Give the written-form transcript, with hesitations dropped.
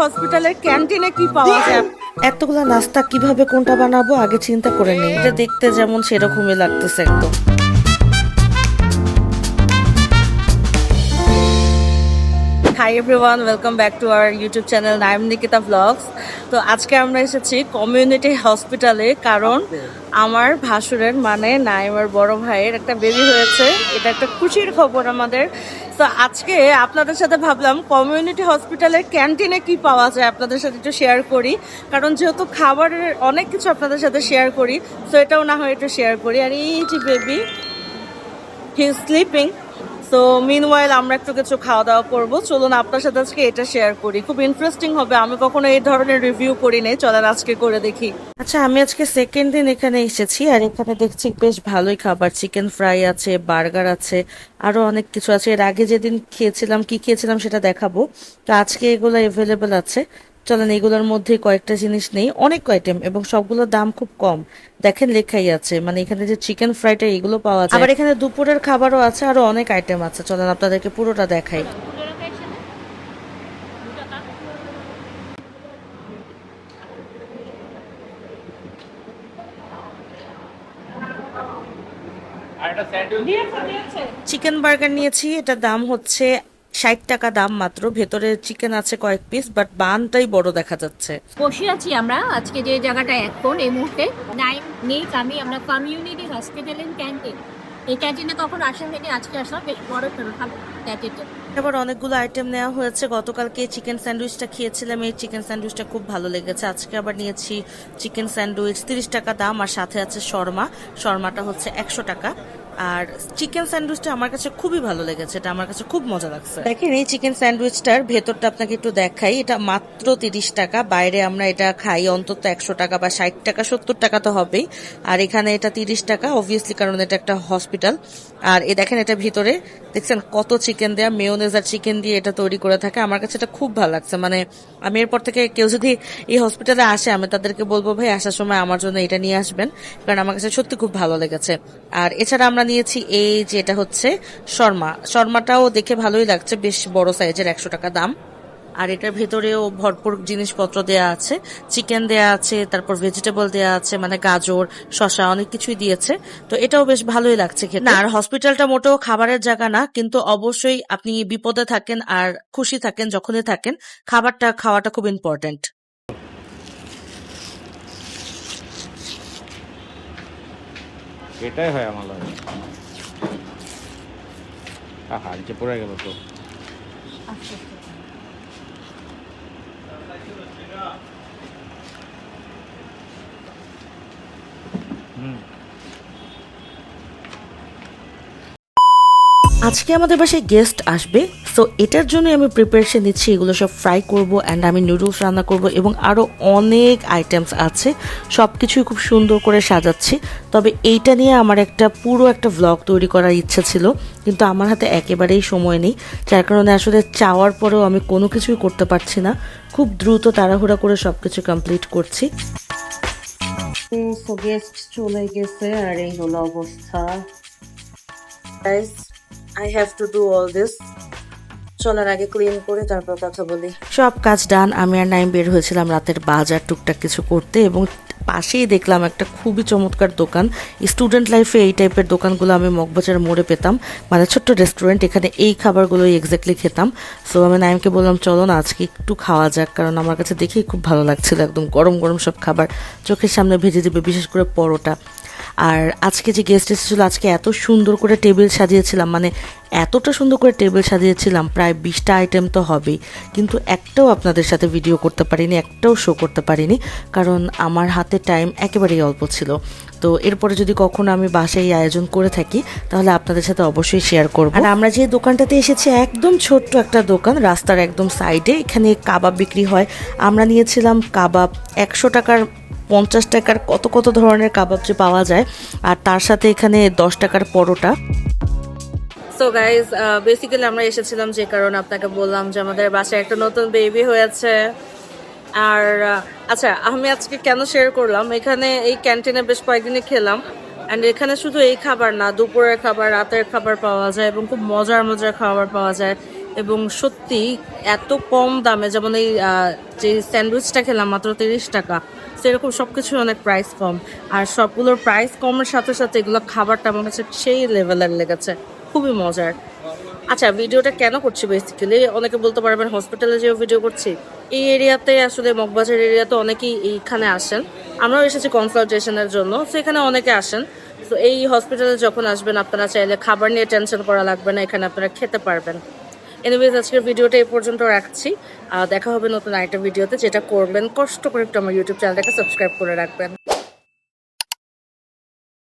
হসপিটালের ক্যান্টিনে কি পাওয়া যায়? এতগুলা নাস্তা কিভাবে কোনটা বানাবো আগে চিন্তা করে নিই। এটা দেখতে যেমন সেরকমই লাগতেছে একদম। Hi everyone, welcome back to our YouTube channel Naim Nikita vlogs. তো আজকে আমরা এসেছি কমিউনিটি হসপিটালে, কারণ আমার ভাসুরের মানে নাইমের বড় ভাইয়ের একটা বেবি হয়েছে। এটা একটা খুশির খবর আমাদের। তো আজকে আপনাদের সাথে ভাবলাম কমিউনিটি হসপিটালের ক্যান্টিনে কি পাওয়া যায় আপনাদের সাথে একটু শেয়ার করি, কারণ যেহেতু খাবারের অনেক কিছু আপনাদের সাথে শেয়ার করি, তো এটাও না হয় একটু শেয়ার করি। আর এই যে baby, he is sleeping. So meanwhile আমরা একটু কিছু খাওয়া দাওয়া করবো। চলুন আপনার সাথে আজকে এটা শেয়ার করি, খুব ইন্টারেস্টিং হবে। আমি কখনো এই ধরনের রিভিউ করি নাই, চলেন আজকে করে দেখি। আচ্ছা, আমি আজকে সেকেন্ড দিন এখানে এসেছি আর এখানে দেখছি বেশ ভালোই খাবার, চিকেন ফ্রাই আছে, বার্গার আছে, আরো অনেক কিছু আছে। এর আগে যেদিন খেয়েছিলাম কি খেয়েছিলাম সেটা দেখাবো। তো আজকে এগুলো এভেলেবেল আছে। চলেন, এগুলোর মধ্যে কয়েকটা জিনিস নেই, অনেক আইটেম এবং সবগুলোর দাম খুব কম। দেখেন লেখাই আছে, মানে এখানে যে চিকেন ফ্রাইটা এগুলো পাওয়া যায়, আবার এখানে দুপুরের খাবারও আছে, আরো অনেক আইটেম আছে। চলেন আপনাদেরকে পুরোটা দেখাই। চিকেন বার্গার নিয়েছি, এটা দাম হচ্ছে 60 টাকা দাম মাত্র। ভেতরে চিকেন আছে কয়েক পিস, বাট বানটাই বড় দেখা যাচ্ছে। বসে আছি আমরা আজকে যে জায়গাটা এখন এই মুহূর্তে নাইম নেই, আমরা কমিউনিটি হসপিটালের ক্যান্টিন। এই ক্যান্টিনে কখন আসা হয়নি, আজকে আসলাম, বেশ বড় সড়ো খাবো ক্যান্টিনটা। এবার অনেকগুলো আইটেম নেওয়া হয়েছে। গতকালকে চিকেন স্যান্ডউইচটা খেয়েছিলাম, এই চিকেন স্যান্ডউইচটা খুব ভালো লেগেছে। আজকে আবার নিয়েছি চিকেন স্যান্ডউইচ, 30 টাকা দাম, আর সাথে আছে শর্মা। শর্মাটা হচ্ছে 100 টাকা। আর চিকেন স্যান্ডউইচটা আমার কাছে খুবই ভালো লেগেছে, এটা আমার কাছে খুব মজা লাগছে। দেখেন এই চিকেন স্যান্ডউইচটার ভেতরটা আপনাকে একটু দেখাই। এটা মাত্র 30 টাকা। বাইরে আমরা এটা খাই অন্তত 100 টাকা বা 60 টাকা 70 টাকা তো হবেই, আর এখানে এটা 30 টাকা, অবভিয়াসলি, কারণ এটা একটা হসপিটাল। আর এ দেখেন এটা ভিতরে দেখছেন কত চিকেন দেয়া, মেয়োনেজ আর চিকেন দিয়ে এটা তৈরি করে থাকে। আমার কাছে এটা খুব ভালো লাগছে। মানে আমি এরপর থেকে কেউ যদি এই হসপিটালে আসে, আমি তাদেরকে বলবো ভাই আসার সময় আমার জন্য এটা নিয়ে আসবেন, কারণ আমার কাছে সত্যি খুব ভালো লেগেছে। আর এছাড়া আমরা নিয়েছি এই যে এটা হচ্ছে শর্মা। শর্মাটাও দেখে ভালোই লাগছে, বেশ বড় সাইজের, 100 টাকা দাম। আর এটার ভেতরেও ভরপুর জিনিসপত্র দেয়া আছে, চিকেন দেয়া আছে, তারপর ভেজিটেবল দেয়া আছে, মানে গাজর, শসা, অনেক কিছুই দিয়েছে। তো এটাও বেশ ভালোই লাগছে খেতে। না, আর হসপিটালটা মোটেও খাবারের জায়গা না, কিন্তু অবশ্যই আপনি বিপদে থাকেন আর খুশি থাকেন, যখনই থাকেন খাবারটা খাওয়াটা খুব ইম্পর্টেন্ট। এটাই হয় আমার লাগে। আহা, নিচে পড়ে গেল তো। আজকে আমাদের বাসায় গেস্ট আসবে, সো এটার জন্য আমি প্রিপারেশন নিচ্ছি। এগুলো সব ফ্রাই করব অ্যান্ড আমি নুডলস রান্না করব, এবং আরও অনেক আইটেমস আছে। সব কিছুই খুব সুন্দর করে সাজাচ্ছি। তবে এইটা নিয়ে আমার পুরো একটা ভ্লগ তৈরি করার ইচ্ছা ছিল, কিন্তু আমার হাতে একেবারেই সময় নেই, যার কারণে আসলে চাওয়ার পরেও আমি কোনো কিছুই করতে পারছি না। খুব দ্রুত তাড়াহুড়া করে সব কিছু কমপ্লিট করছি। গেস্ট চলে গেছে আর এই হলো অবস্থা। I have to do all this. চলার আগে ক্লিন করে তারপর কথা বলি। সব কাজ ডান। আমি আর নাইম বের হয়েছিলাম রাতের বাজার টুকটাক কিছু করতে, এবং পাশেই দেখলাম একটা খুবই চমৎকার দোকান। স্টুডেন্ট লাইফে এই টাইপের দোকানগুলো আমি মগবাজার মোড়ে পেতাম, মানে ছোট্ট রেস্টুরেন্ট, এখানে এই খাবারগুলোই এক্স্যাক্টলি খেতাম। সো আমি নাইমকে বললাম চলো না আজকে একটু খাওয়া যাক, কারণ আমার কাছে দেখেই খুব ভালো লাগছিল। একদম গরম গরম সব খাবার চোখের সামনে ভেজে দেবে, বিশেষ করে পরোটা। আর আজকে যে গেস্ট এসেছিলো, আজকে এত সুন্দর করে টেবিল সাজিয়েছিলাম, মানে এতটা সুন্দর করে টেবিল সাজিয়েছিলাম, প্রায় 20টা আইটেম তো হবেই, কিন্তু একটাও আপনাদের সাথে ভিডিও করতে পারিনি, একটাও শো করতে পারিনি, কারণ আমার হাতে টাইম একেবারেই অল্প ছিল। তো এরপরে যদি কখনো আমি বাসায় এই আয়োজন করে থাকি, তাহলে আপনাদের সাথে অবশ্যই শেয়ার করব। আর আমরা যে দোকানটাতে এসেছি, একদম ছোট্ট একটা দোকান, রাস্তার একদম সাইডে। এখানে কাবাব বিক্রি হয়। আমরা নিয়েছিলাম কাবাব 100 টাকার, 50 টাকার, কত কত ধরনের কাবাব যে পাওয়া যায়, আর তার সাথে এখানে 10 টাকার পরোটা। সো গাইজ, বেসিক্যালি আমরা এসেছিলাম যে কারণে আপনাকে বললাম যে আমাদের বাসায় একটা নতুন বেবি হয়েছে। আর আচ্ছা, আমি আজকে কেন শেয়ার করলাম, এখানে এই ক্যান্টিনে বেশ কয়েকদিনই খেলাম, অ্যান্ড এখানে শুধু এই খাবার না, দুপুরের খাবার, রাতের খাবার পাওয়া যায়, এবং খুব মজার মজার খাবার পাওয়া যায়। এবং সত্যি এত কম দামে, যেমন এই যে স্যান্ডউইচটা খেলাম মাত্র 30 টাকা, সেরকম সব কিছু অনেক প্রাইস কম। আর সবগুলোর প্রাইস কমের সাথে সাথে এগুলো খাবারটা আমার কাছে সেই লেভেলের লেগেছে, খুবই মজার। আচ্ছা, ভিডিওটা কেন করছি বেসিক্যালি, অনেকে বলতে পারবেন হসপিটালে যে ভিডিও করছি, এই এরিয়াতে আসলে মগবাজার এরিয়াতে অনেকেই এইখানে আসেন। আমরাও এসেছি কনসালটেশনের জন্য, তো এখানে অনেকে আসেন। তো এই হসপিটালে যখন আসবেন আপনারা চাইলে খাবার নিয়ে টেনশন করা লাগবে না, এখানে আপনারা খেতে পারবেন। এনিওয়েজ, আজকের ভিডিওটা এই পর্যন্ত রাখছি। দেখা হবে নতুন আরেকটা ভিডিওতে, যেটা করবেন কষ্ট করে একটু আমার ইউটিউব চ্যানেলটাকে সাবস্ক্রাইব করে রাখবেন।